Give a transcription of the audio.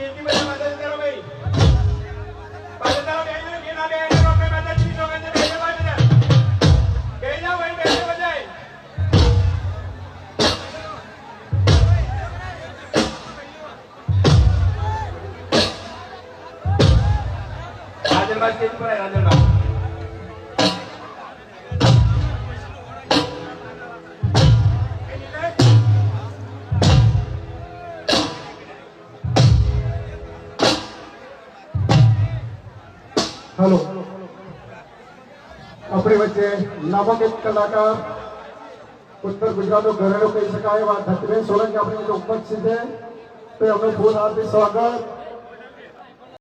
કેટલી બધા મદદ કરો ભાઈ પાછળ તારો બેન કે ના બેન આપણે માતાજી સોગંદ બેન બાજુ બે જાઓ ભાઈ બે બજાય રાજનબાદ સ્ટેજ પર રાજનબાદ हेलो अपने वच्चे नामक एक कलाकार उत्तर गुजरात घरेलू कही शकाय धतवेश सोलंकी अपने उपस्थित है तो हमें बहुत हार्दिक स्वागत।